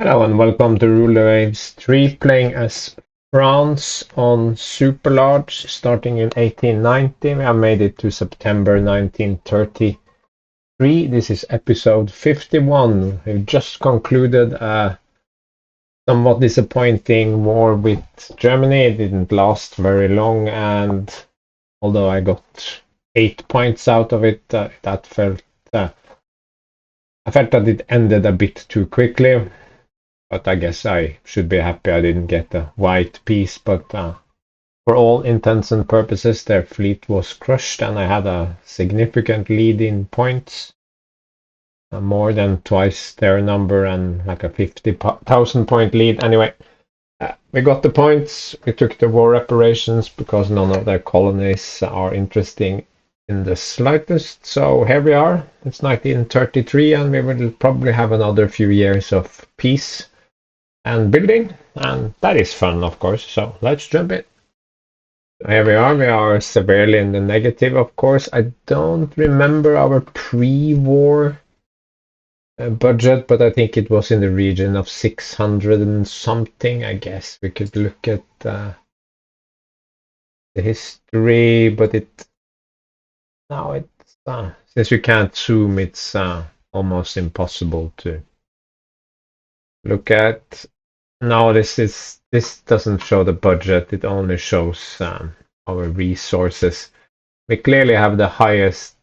Hello and welcome to Ruler Waves 3, playing as France on Super Large, starting in 1890. We have made it to September 1933. This is episode 51. We've just concluded a somewhat disappointing war with Germany. It didn't last very long, and although I got 8 points out of it, uh, I felt that it ended a bit too quickly. But I guess I should be happy I didn't get a white piece. But for all intents and purposes, their fleet was crushed, and I had a significant lead in points, more than twice their number, and like a 50,000 point lead. Anyway, we got the points. We took the war reparations because none of their colonies are interesting in the slightest. So here we are. It's 1933, and we will probably have another few years of peace and building, and that is fun, of course. So let's jump in. Here we are. We are severely in the negative, of course. I don't remember our pre-war budget, but I think it was in the region of 600 and something. I guess we could look at the history, but now it's since we can't zoom, it's almost impossible to look at. No, this doesn't show the budget. It only shows our resources. We clearly have the highest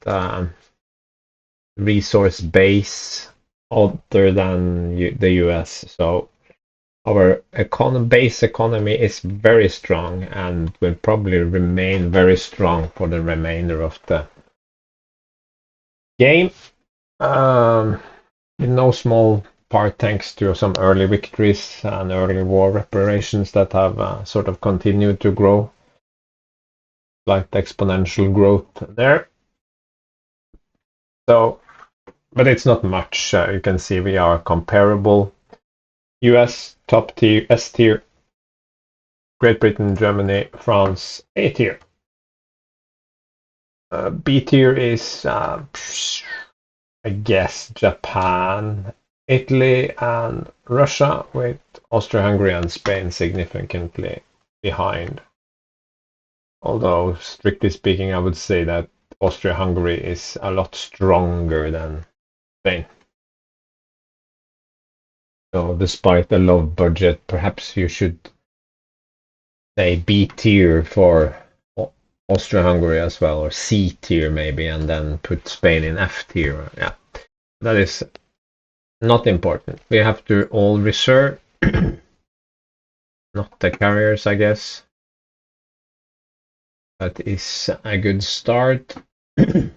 resource base other than the US. So our base economy is very strong and will probably remain very strong for the remainder of the game. In no small part thanks to some early victories and early war reparations that have sort of continued to grow, like the exponential growth there. So, but it's not much. You can see we are comparable. US top tier, S tier, Great Britain, Germany, France, A tier. B tier is, I guess, Japan, Italy, and Russia, with Austria-Hungary and Spain significantly behind. Although, strictly speaking, I would say that Austria-Hungary is a lot stronger than Spain. So, despite the low budget, perhaps you should say B tier for Austria-Hungary as well, or C tier maybe, and then put Spain in F tier. Yeah, that is not important. We have to all reserve, not the carriers, I guess. That is a good start. Yeah,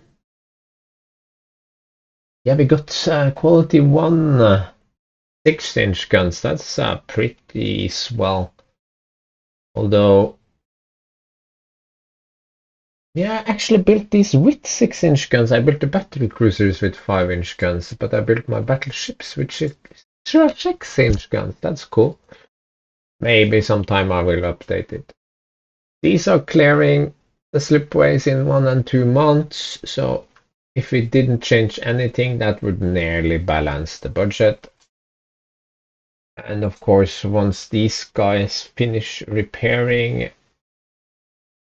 we got quality 1 6-inch guns. That's pretty swell. Although, yeah, I actually built these with 6-inch guns. I built the battle cruisers with 5-inch guns, but I built my battleships with 6-inch guns. That's cool. Maybe sometime I will update it. These are clearing the slipways in 1 and 2 months, so if we didn't change anything, that would nearly balance the budget. And of course, once these guys finish repairing,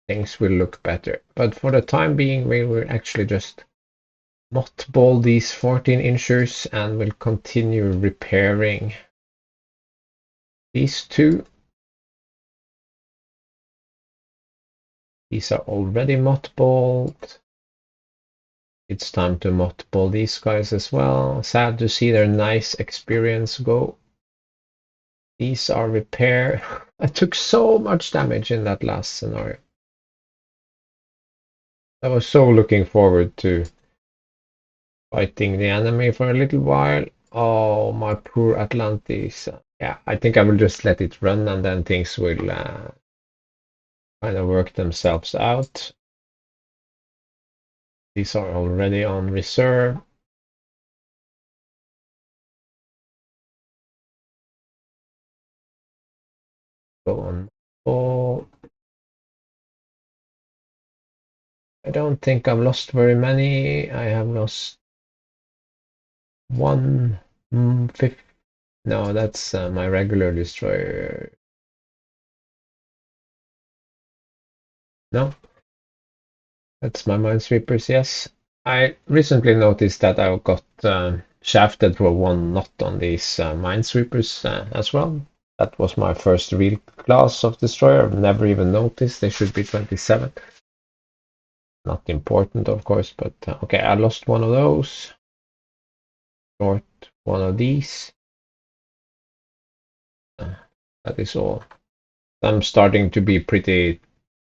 things will look better. But for the time being, we will actually just mothball these 14-inchers and will continue repairing these two. These are already mothballed. It's time to mothball these guys as well. Sad to see their nice experience go. These are repair. I took so much damage in that last scenario. I was so looking forward to fighting the enemy for a little while. Oh, my poor Atlantis. Yeah, I think I will just let it run and then things will kind of work themselves out. These are already on reserve. Go on. Oh, I don't think I've lost very many. I have lost 1 5 No, that's my regular destroyer. No, that's my minesweepers, yes. I recently noticed that I got shafted for 1 knot on these minesweepers as well. That was my first real class of destroyer. I've never even noticed. They should be 27. Not important, of course, but okay, I lost one of those. Short one of these. That is all. I'm starting to be pretty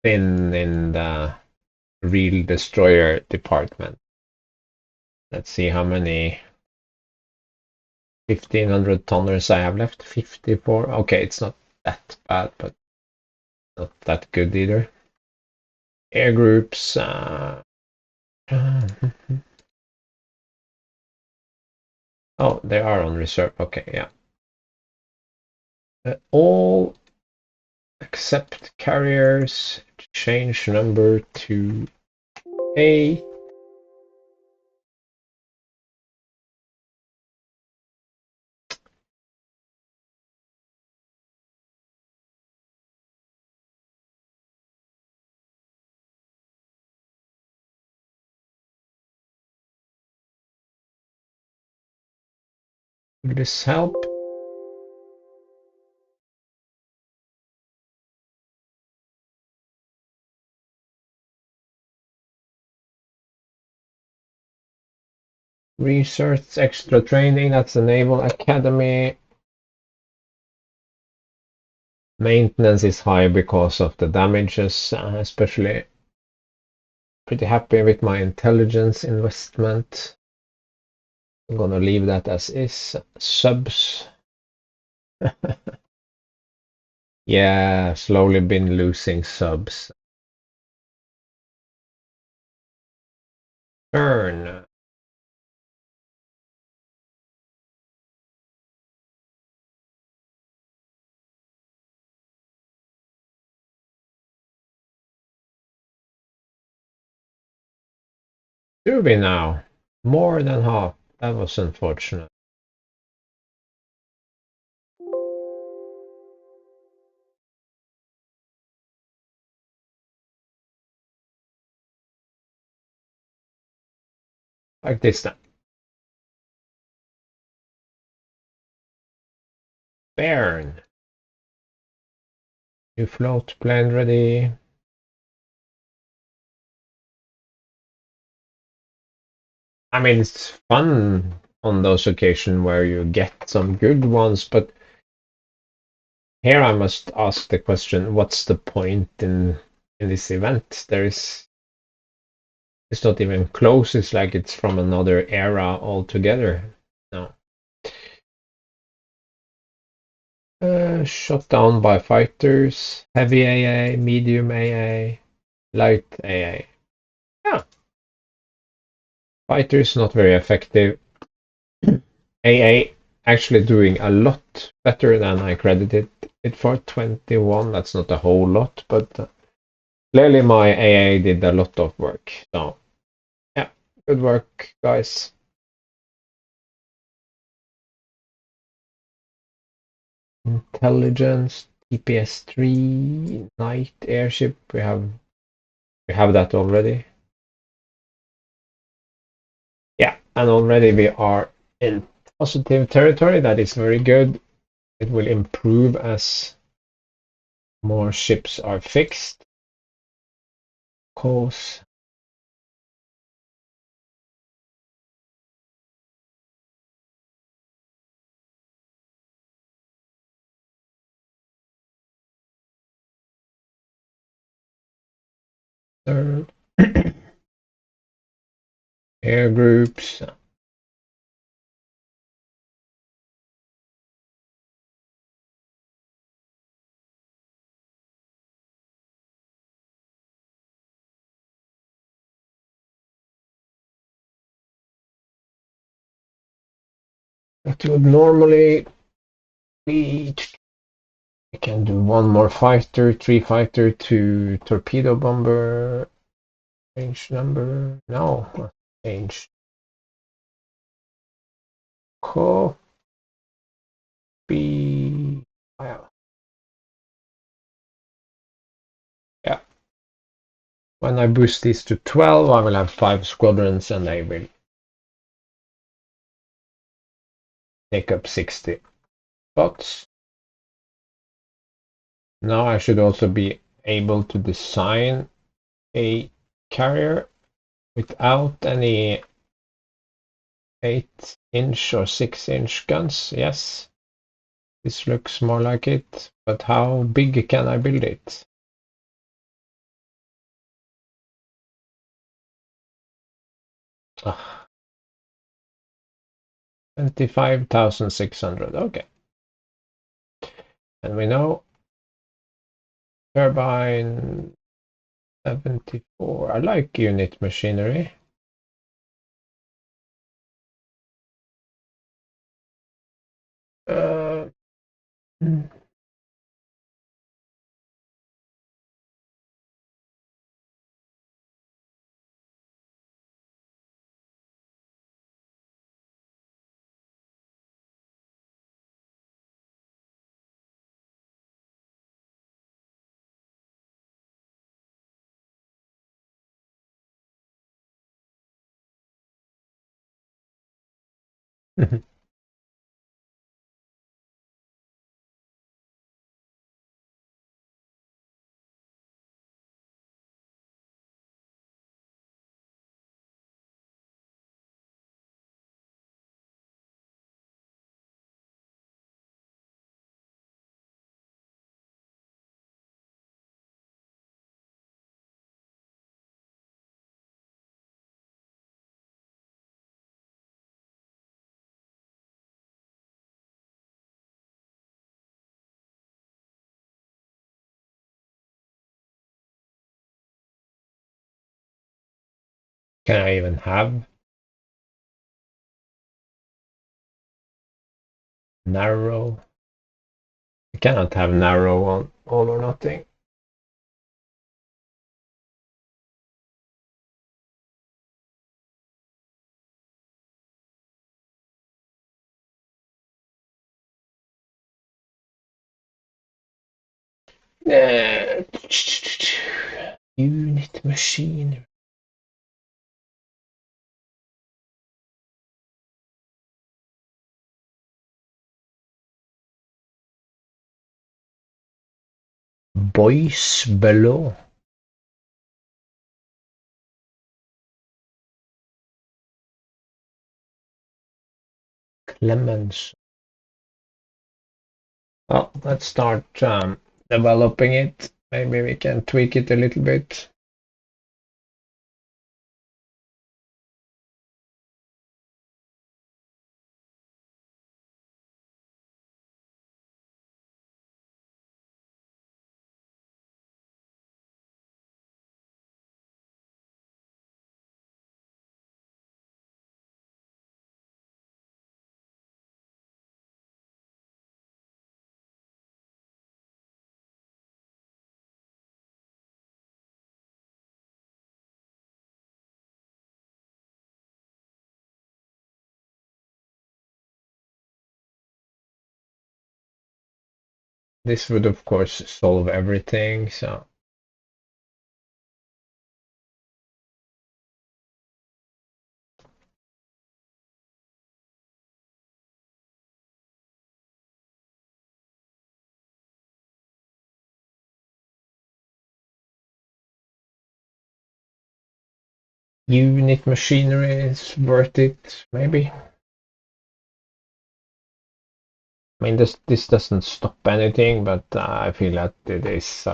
thin in the real destroyer department. Let's see how many 1500 tonners I have left. 54. Okay, it's not that bad, but not that good either. Air groups. Oh, they are on reserve. Okay, yeah. All except carriers. Change number to A. Will this help? Research, extra training, that's the Naval Academy. Maintenance is high because of the damages, especially pretty happy with my intelligence investment. I'm gonna leave that as is. Subs. Yeah, slowly been losing subs. Turn. Do we now? More than half. That was unfortunate. Like this then. Bairn. New float plane ready. I mean, it's fun on those occasions where you get some good ones, but here I must ask the question, what's the point in this event? It's not even close. It's like it's from another era altogether. No. Shot down by fighters, heavy AA, medium AA, light AA. Yeah, fighters not very effective. AA actually doing a lot better than I credited it for. 21, that's not a whole lot, but clearly my AA did a lot of work. So, yeah, good work, guys. Intelligence, TPS-3, night airship. We have that already. Yeah, and already we are in positive territory. That is very good. It will improve as more ships are fixed. Of course. Third. Air groups. What would normally be, we can do one more fighter, 3 fighter, 2 torpedo bomber. Change number. No, change. Cool. be... Well, yeah. When I boost these to 12, I will have 5 squadrons and they will take up 60 spots. Now I should also be able to design a carrier without any 8-inch or 6-inch guns. Yes, this looks more like it, but how big can I build it? Ah, 25,600. Okay. And we know turbine 74. I like unit machinery. Uh, Can I even have narrow? I cannot have narrow on all or nothing. Unit machine. Boys below. Clemens. Well, let's start developing it. Maybe we can tweak it a little bit. This would, of course, solve everything. So unit machinery is worth it, maybe. I mean, this doesn't stop anything, but I feel that it is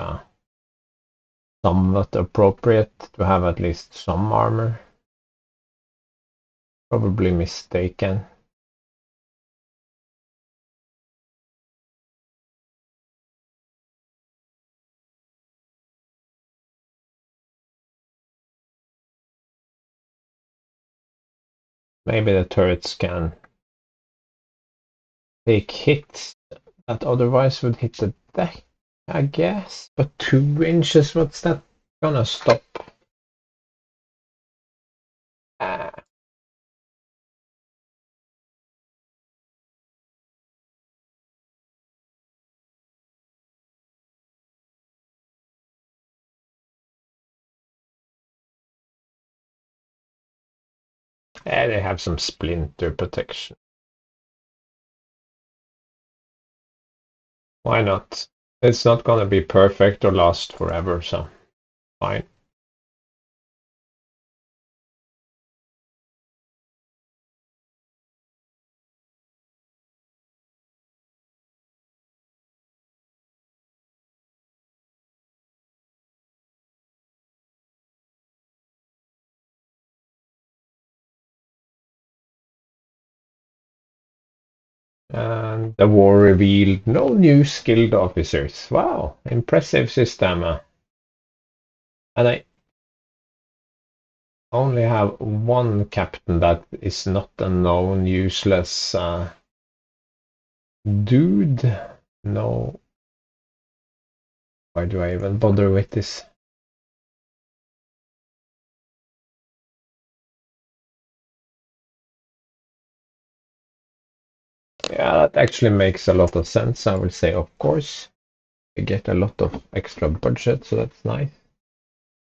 somewhat appropriate to have at least some armor. Probably mistaken. Maybe the turrets can take hits that otherwise would hit the deck, I guess. But 2 inches, what's that gonna stop? Uh, They have some splinter protection. Why not? It's not gonna be perfect or last forever, so fine. And the war revealed no new skilled officers. Wow, impressive system. And I only have one captain that is not a known useless dude. No, why do I even bother with this? Yeah, that actually makes a lot of sense. I will say, of course, we get a lot of extra budget, so that's nice.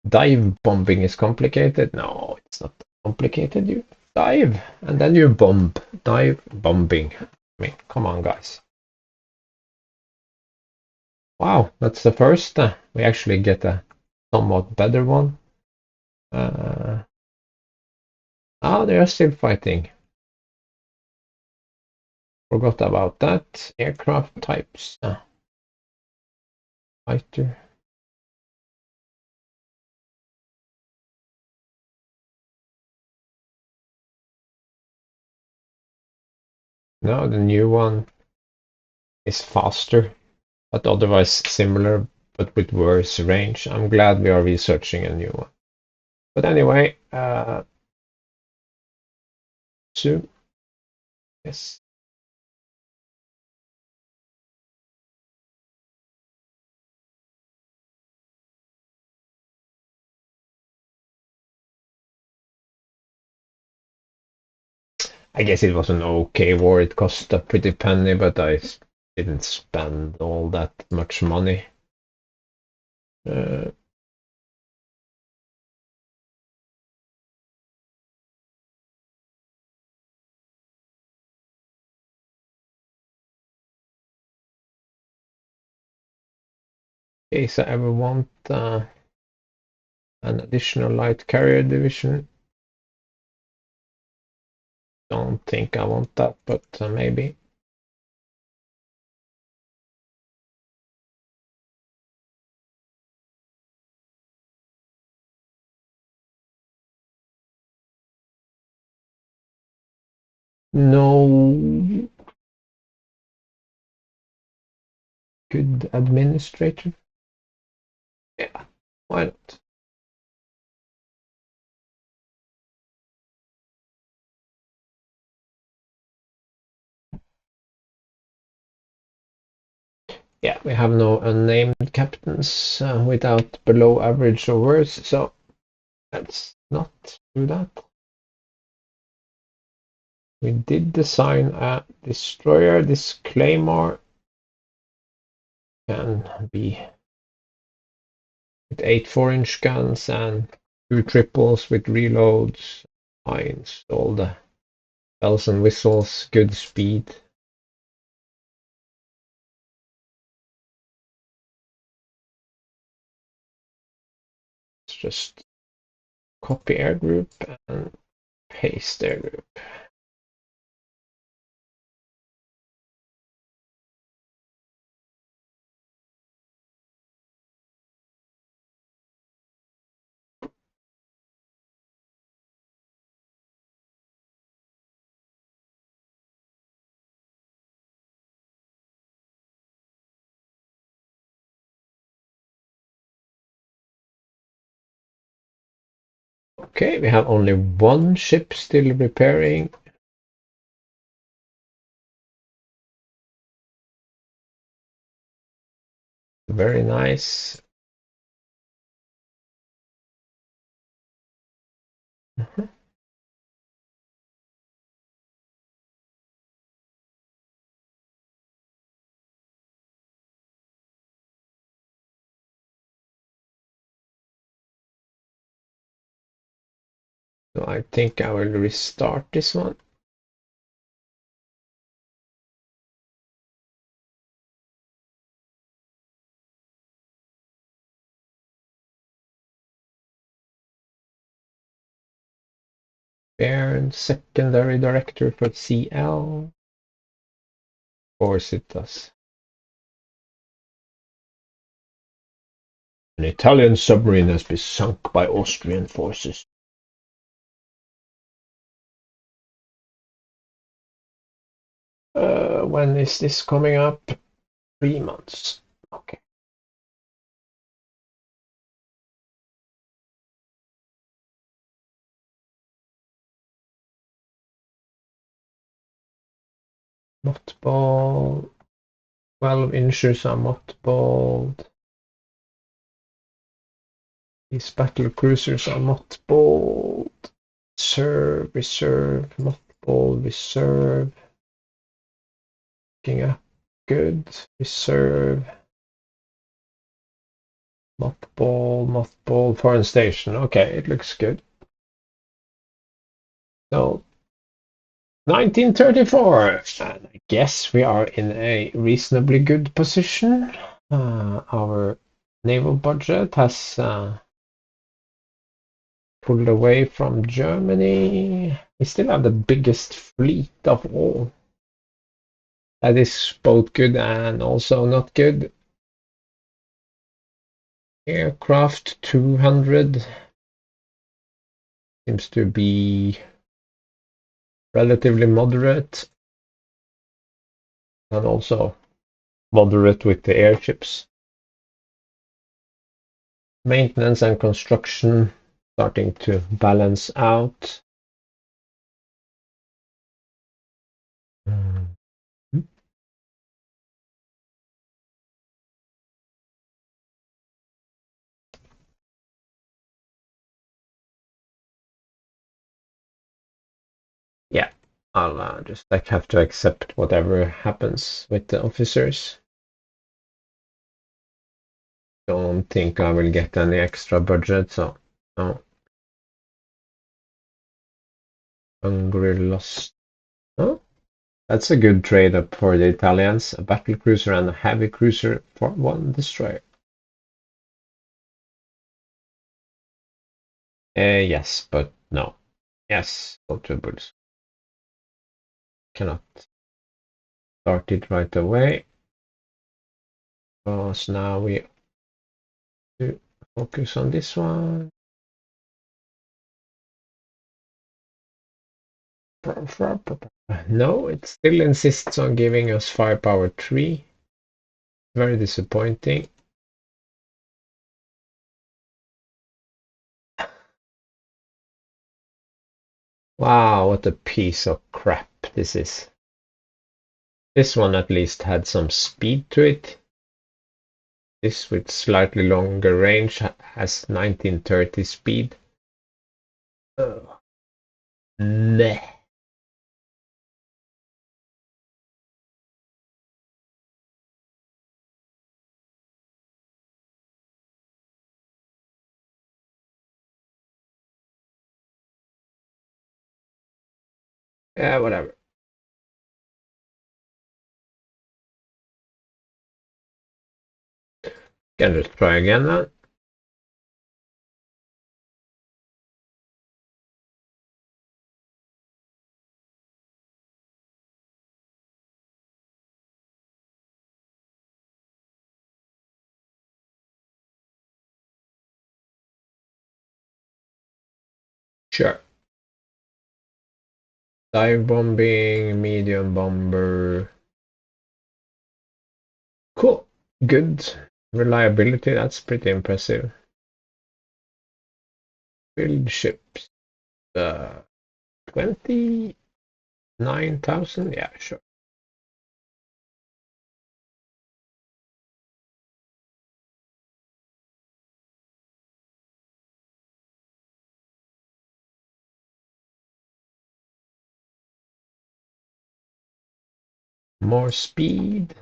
Dive bombing is complicated. No, it's not complicated. You dive and then you bomb. Dive bombing. I mean, come on, guys. Wow, that's the first. We actually get a somewhat better one. Oh, they are still fighting. Forgot about that. Aircraft types. Fighter. No, the new one is faster, but otherwise similar, but with worse range. I'm glad we are researching a new one. But anyway, soon. Yes. I guess it was an okay war. It cost a pretty penny, but I didn't spend all that much money. Uh, in case I ever want an additional light carrier division. Don't think I want that, but maybe. No good administrator. Yeah, why not? Yeah, we have no unnamed captains without below average or worse, so let's not do that. We did design a destroyer. This Claymore can be with 8 4-inch guns and 2 triples with reloads. I installed the bells and whistles, good speed. Let's just copy air group and paste air group. Okay, we have only one ship still repairing. Very nice. Mhm. So I think I will restart this one. Baird, secondary director for CL. Of course it does. An Italian submarine has been sunk by Austrian forces. When is this coming up? 3 months. Okay. Mothball. 12 inches are mothballed. These battle cruisers are mothballed. Reserve, reserve, mothball, reserve. Looking up. Good. Reserve. Mothball, mothball, foreign station. Okay, it looks good. So 1934, and I guess we are in a reasonably good position. Our naval budget has pulled away from Germany. We still have the biggest fleet of all. That is both good and also not good. Aircraft 200 seems to be relatively moderate, and also moderate with the airships. Maintenance and construction starting to balance out. Mm. Yeah, I'll just like have to accept whatever happens with the officers. Don't think I will get any extra budget, so no. Hungary lost. Oh, that's a good trade up for the Italians. A battle cruiser and a heavy cruiser for one destroyer. Yes, but no. Yes, multiples. Cannot start it right away. Because now we to focus on this one. No, it still insists on giving us firepower 3. Very disappointing. Wow, what a piece of crap this is. This one at least had some speed to it. This with slightly longer range has 1930 speed. Oh, meh. Yeah, whatever. Can just try again then. Sure. Dive bombing, medium bomber. Cool. Good. Reliability, that's pretty impressive. Build ships. 29,000? Yeah, sure. More speed.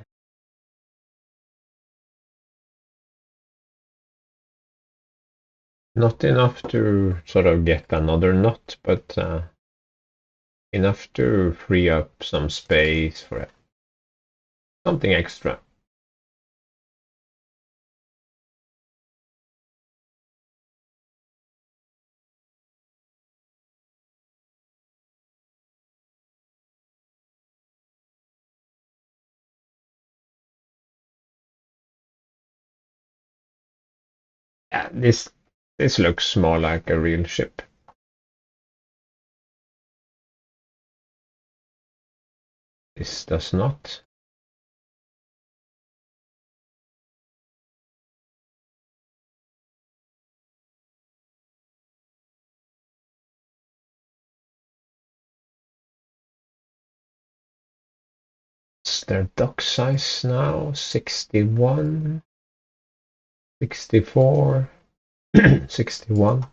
Not enough to sort of get another nut, but enough to free up some space for something extra. Yeah, this looks more like a real ship. This does not. What's their dock size now? 61, 64, 61.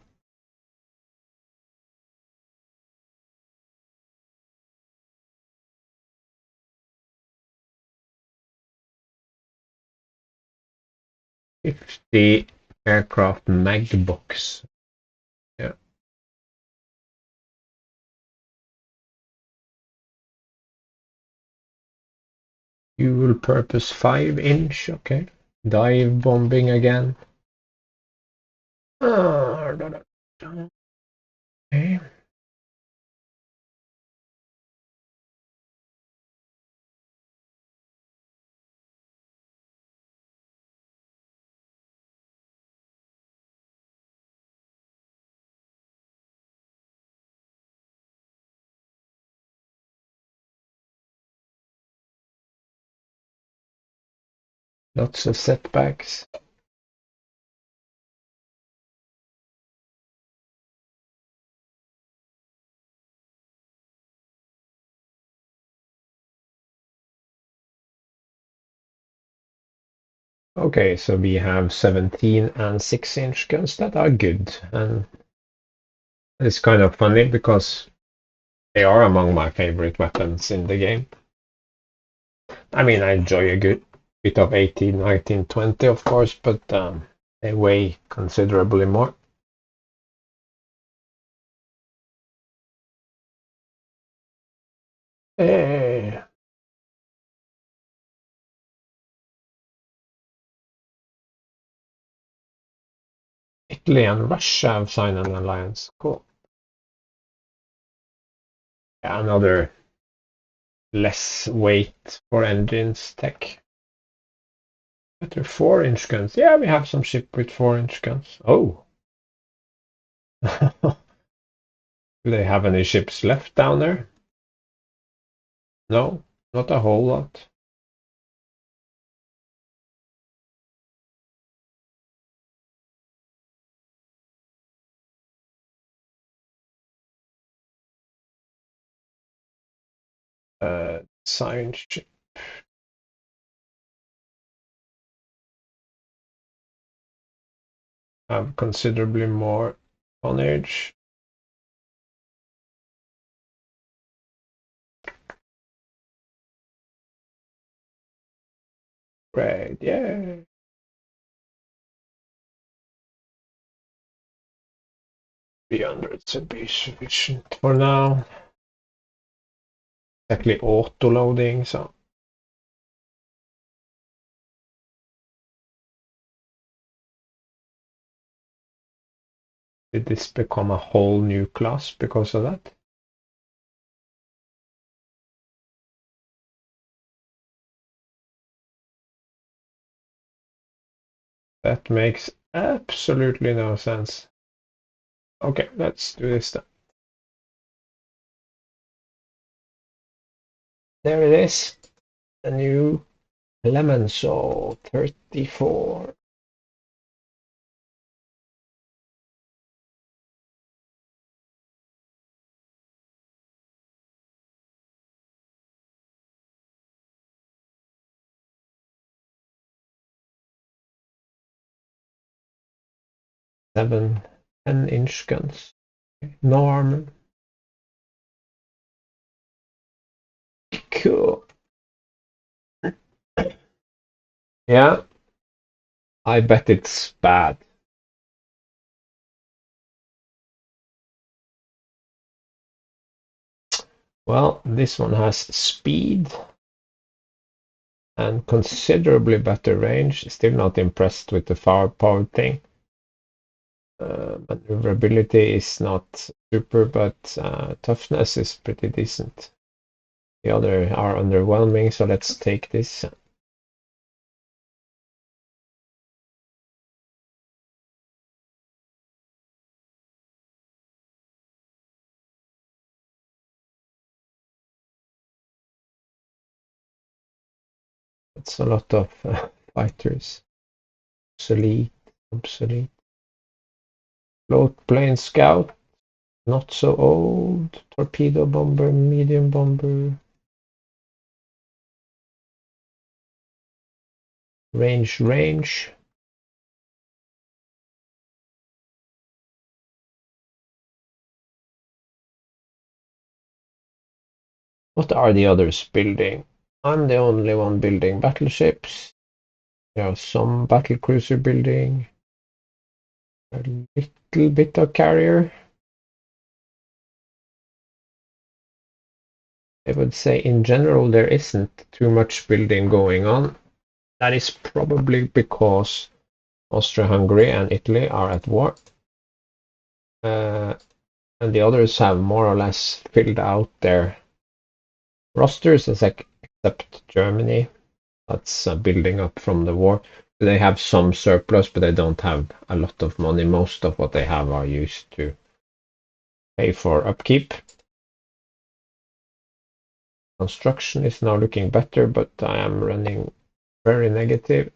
The aircraft mag box. Yeah. Dual purpose 5-inch. Okay. Dive bombing again. Okay. Lots of setbacks. Okay, so we have 17 and 6-inch guns that are good. And it's kind of funny because they are among my favorite weapons in the game. I mean, I enjoy a good bit of 18, 19, 20, of course, but they weigh considerably more. Eh, Italy and Russia have signed an alliance. Cool. Yeah, another less weight for engines tech. Better 4-inch guns. Yeah, we have some ship with 4-inch guns. Oh. Do they have any ships left down there? No, not a whole lot. Science ship have considerably more tonnage. Great, yeah. 300 should be sufficient for now. Exactly auto loading, so did this become a whole new class because of that? That makes absolutely no sense. Okay, let's do this then. There it is. The new Clemenceau 34. Seven 10-inch guns. No armor. Cool. Yeah, I bet it's bad. Well, this one has speed and considerably better range. Still not impressed with the firepower thing. Maneuverability is not super, but toughness is pretty decent. The other are underwhelming, so let's take this. That's a lot of fighters. Obsolete, obsolete. Float plane scout, not so old. Torpedo bomber, medium bomber. Range. What are the others building? I'm the only one building battleships. There are some battlecruiser building. A little bit of carrier. I would say in general there isn't too much building going on. That is probably because Austria-Hungary and Italy are at war. And the others have more or less filled out their rosters, except Germany. That's building up from the war. They have some surplus, but they don't have a lot of money. Most of what they have are used to pay for upkeep. Construction is now looking better, but I am running very negative.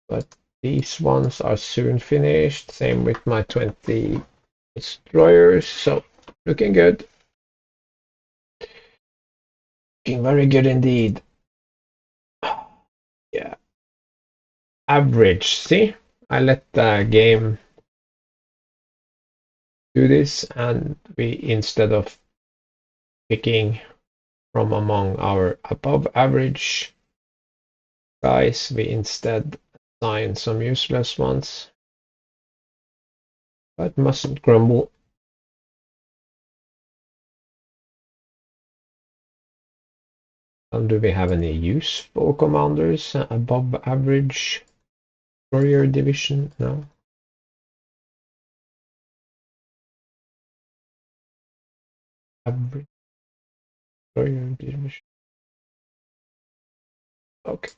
But these ones are soon finished. Same with my 20 destroyers. So looking good. Looking very good indeed. Yeah. Average. See? I let the game do this, and we, instead of picking from among our above average guys, we instead assign some useless ones. But mustn't grumble. And do we have any useful commanders above average warrior division? No. Average warrior division. Okay.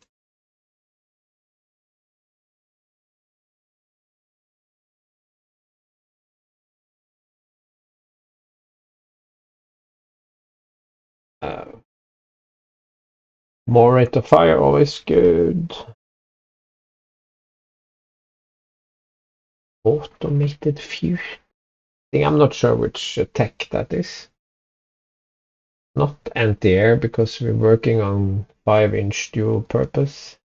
More rate of fire, always good. Automated fuse. I'm not sure which tech that is. Not anti-air because we're working on 5-inch dual purpose.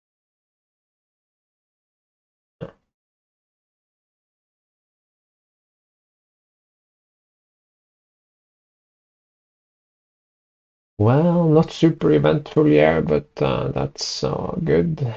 Well, not super eventful year, but that's good.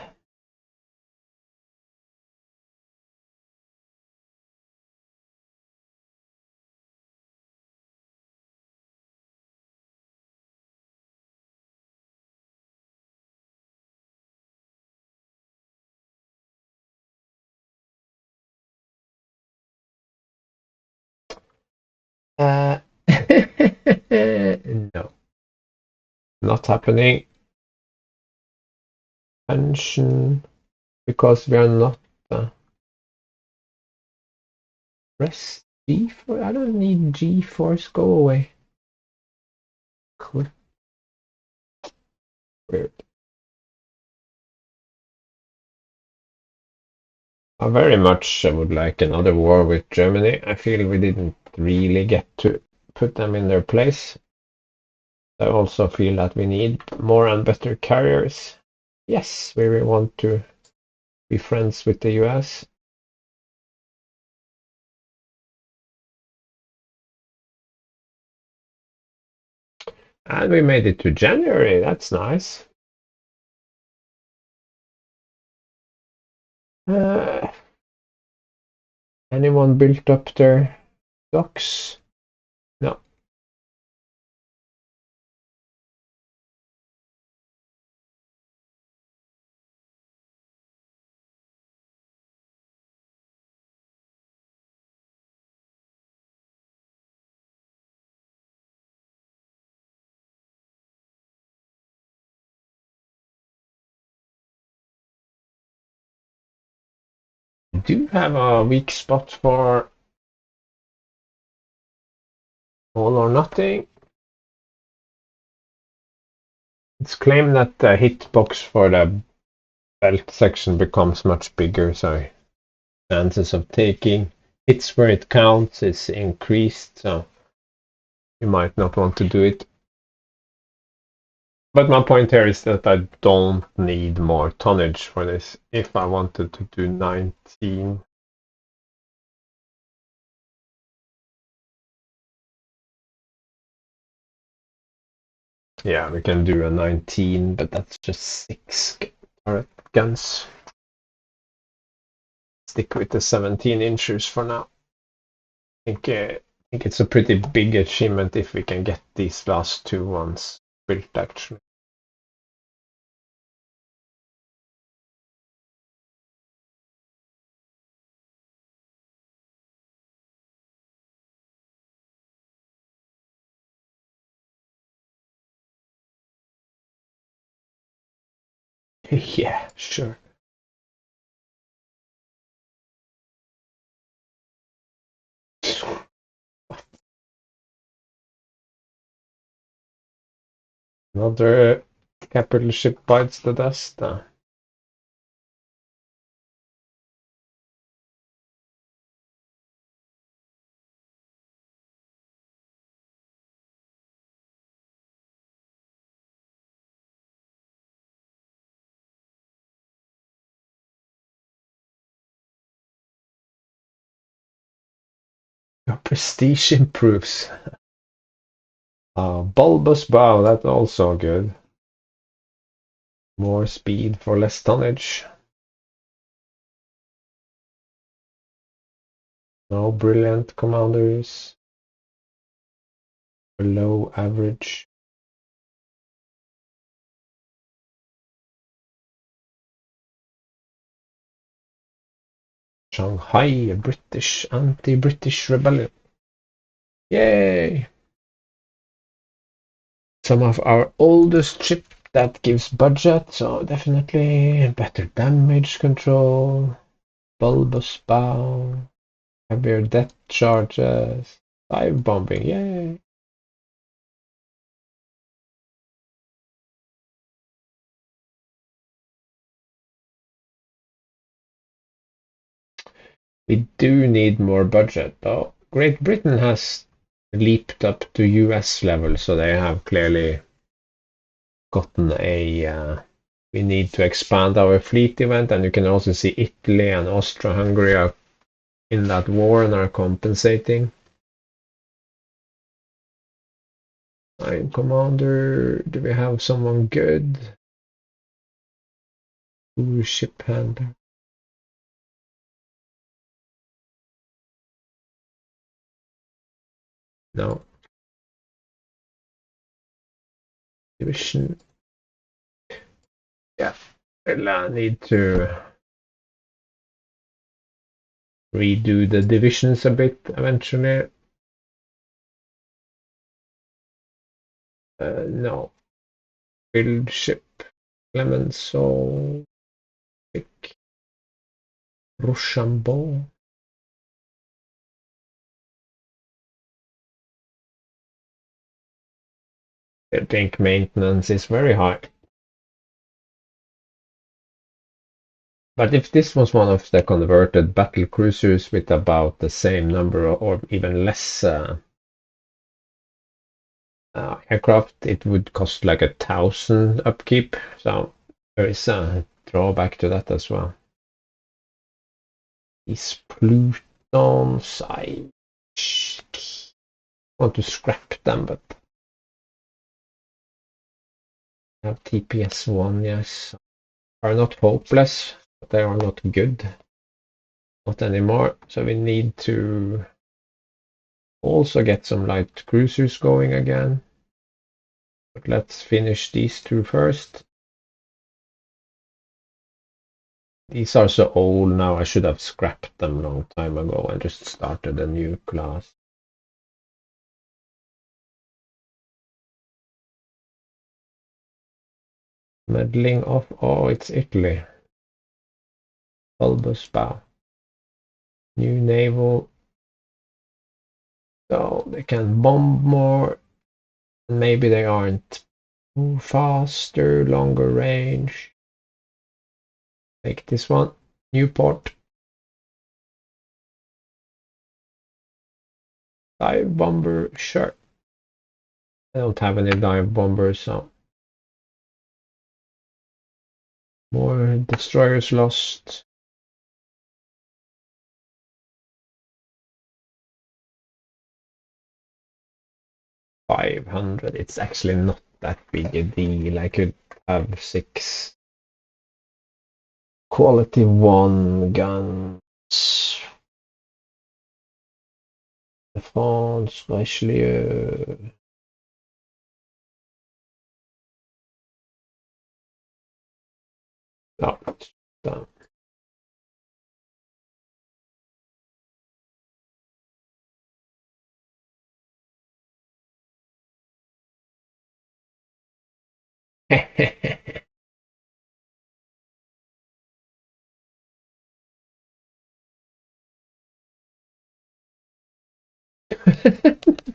Uh, no, not happening. Pension, because we are not press G4. I don't need G4s. Go away. Cool. Weird. I very much would like another war with Germany. I feel we didn't really get to put them in their place. I also feel that we need more and better carriers. Yes, we will want to be friends with the US. And we made it to January. That's nice. Uh, anyone built up their docks? No. do have a weak spot for all or nothing. It's claimed that the hitbox for the belt section becomes much bigger, so chances of taking hits where it counts is increased, so you might not want to do it. But my point here is that I don't need more tonnage for this. If I wanted to do 19, yeah, we can do a 19, but that's just 6 turret guns. Stick with the 17 inches for now. I think it's a pretty big achievement if we can get these last two ones built, actually. Yeah, sure. Another capital ship bites the dust. Your prestige improves. Bulbous bow, that's also good. More speed for less tonnage. No brilliant commanders. Below average. Shanghai, a British anti-British rebellion. Yay! Some of our oldest ship that gives budget, so definitely better damage control, bulbous bow, heavier depth charges, dive bombing, yay! We do need more budget, though. Great Britain has leaped up to US level, so they have clearly gotten we need to expand our fleet event, and you can also see Italy and Austria-Hungary are in that war and are compensating. I'm commander. Do we have someone good? Ooh, ship handler. No. Division. Yeah. We'll need to redo the divisions a bit eventually. No. Build ship. Clemenceau. Pick. Rochambeau. I think maintenance is very high. But if this was one of the converted battle cruisers with about the same number or even less aircraft, it would cost like 1,000 upkeep. So there is a drawback to that as well. These Plutons, I want to scrap them, but I have TPS-1, yes. Are not hopeless, but they are not good. Not anymore. So we need to also get some light cruisers going again. But let's finish these two first. These are so old now, I should have scrapped them a long time ago and just started a new class. Meddling off. Oh, it's Italy. Bulbous bow. New naval. So they can bomb more. Maybe they aren't faster, longer range. Take this one. Newport. Dive bomber, sure. I don't have any dive bombers, so more destroyers lost. 500. It's actually not that big a deal. I could have 6 quality 1 guns. Défense, Richelieu. No, done.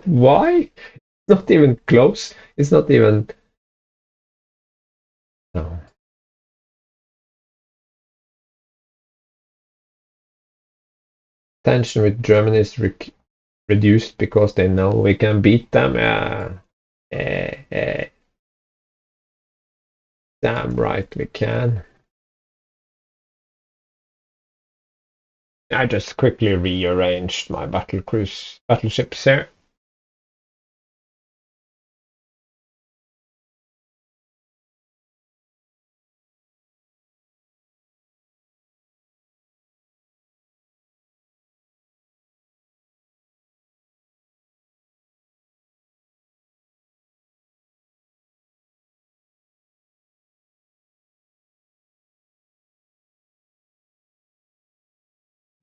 Why? Not even close. It's not even. No. Tension with Germany is reduced because they know we can beat them. Damn right we can. I just quickly rearranged my battleships here.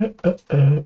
uh,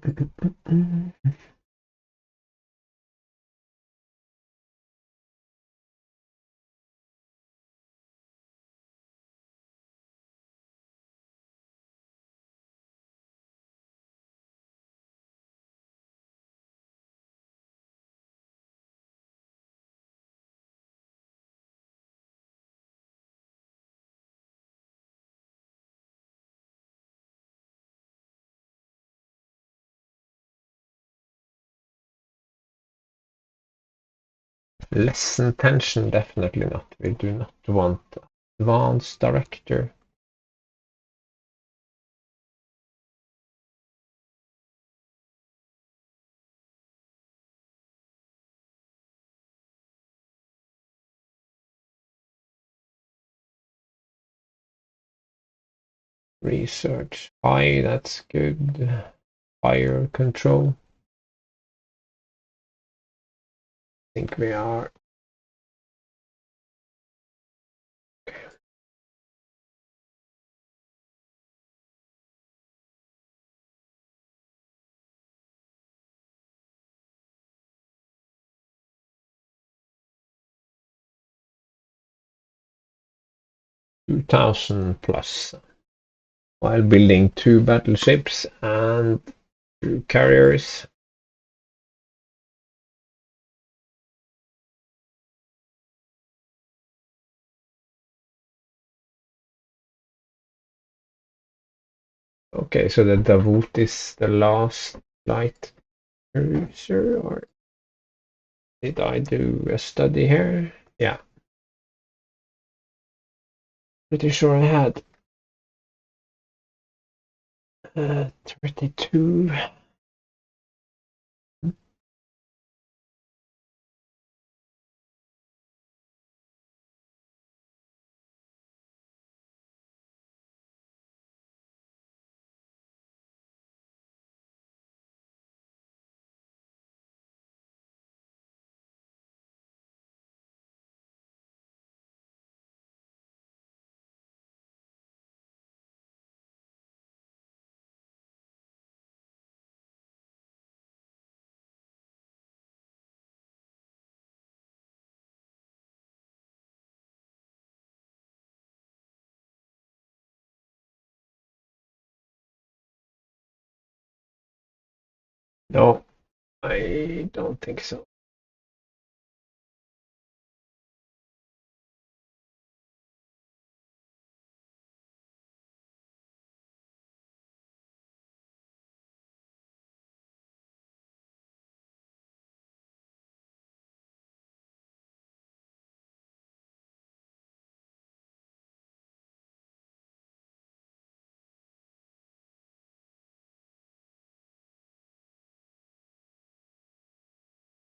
lessen tension, definitely not. We do not want advanced director. Research high, that's good. Fire control. I think we are. 2000 plus. While building 2 battleships and 2 carriers. Okay, so the Davut is the last light cruiser, or did I do a study here? Yeah, pretty sure I had. 32. No, I don't think so.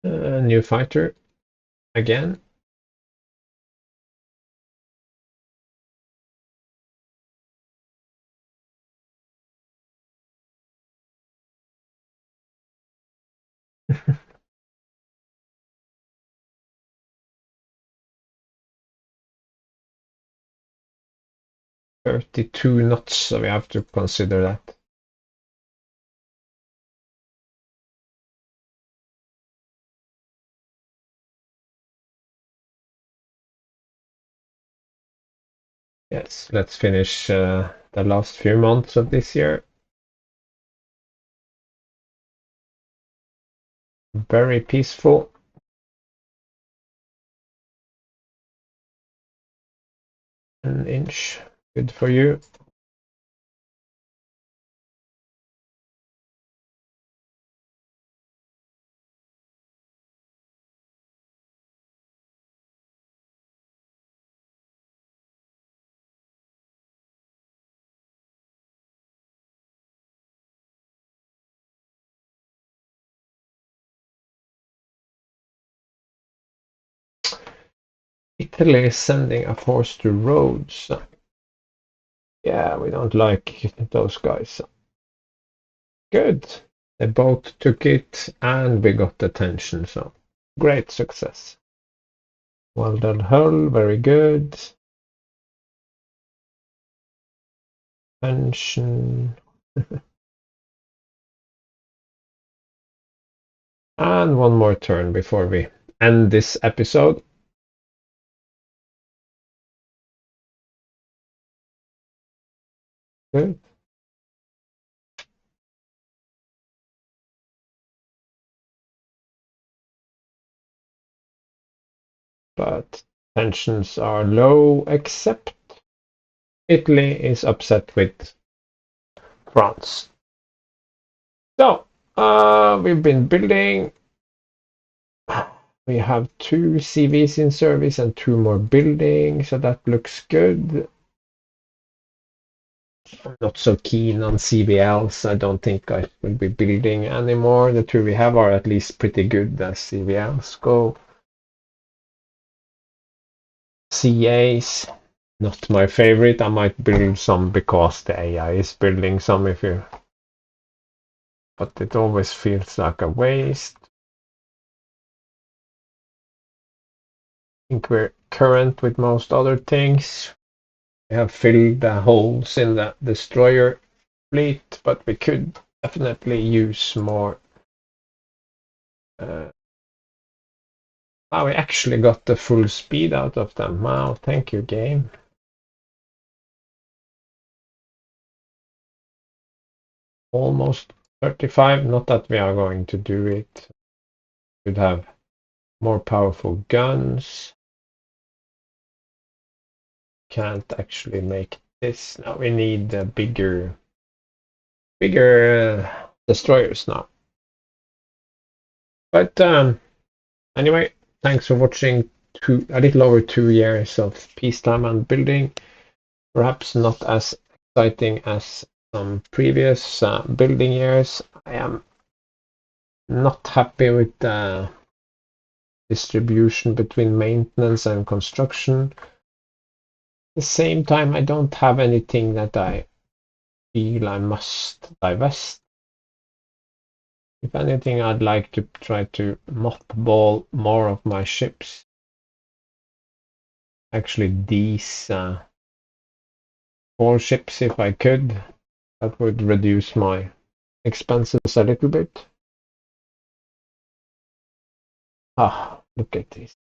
New fighter again. .32 knots, so we have to consider that. Yes, let's finish the last few months of this year. Very peaceful. An inch. Good for you. Italy is sending a force to Rhodes. Yeah, we don't like those guys. Good. They both took it and we got attention, so great success. Well done, Hull. Very good. Tension. And one more turn before we end this episode. Good. But tensions are low, except Italy is upset with France. So, we've been building. We have 2 CVs in service and 2 more building, so that looks good. I'm not so keen on CVLs. I don't think I will be building anymore. The 2 we have are at least pretty good as CVLs go. CAs, not my favorite. I might build some because the AI is building some but it always feels like a waste. I think we're current with most other things. We have filled the holes in the destroyer fleet, but we could definitely use more. We actually got the full speed out of them. Wow, thank you, game. Almost 35. Not that we are going to do it. Could have more powerful guns. Can't actually make this. Now we need bigger destroyers now. But anyway, thanks for watching a little over 2 years of peacetime and building. Perhaps not as exciting as some previous building years. I am not happy with the distribution between maintenance and construction. At the same time, I don't have anything that I feel I must divest. If anything, I'd like to try to mothball more of my ships. Actually, these 4 ships, if I could, that would reduce my expenses a little bit. Look at this.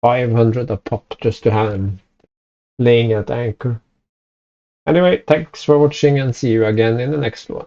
500 a pop just to have them laying at anchor. Anyway, thanks for watching and see you again in the next one.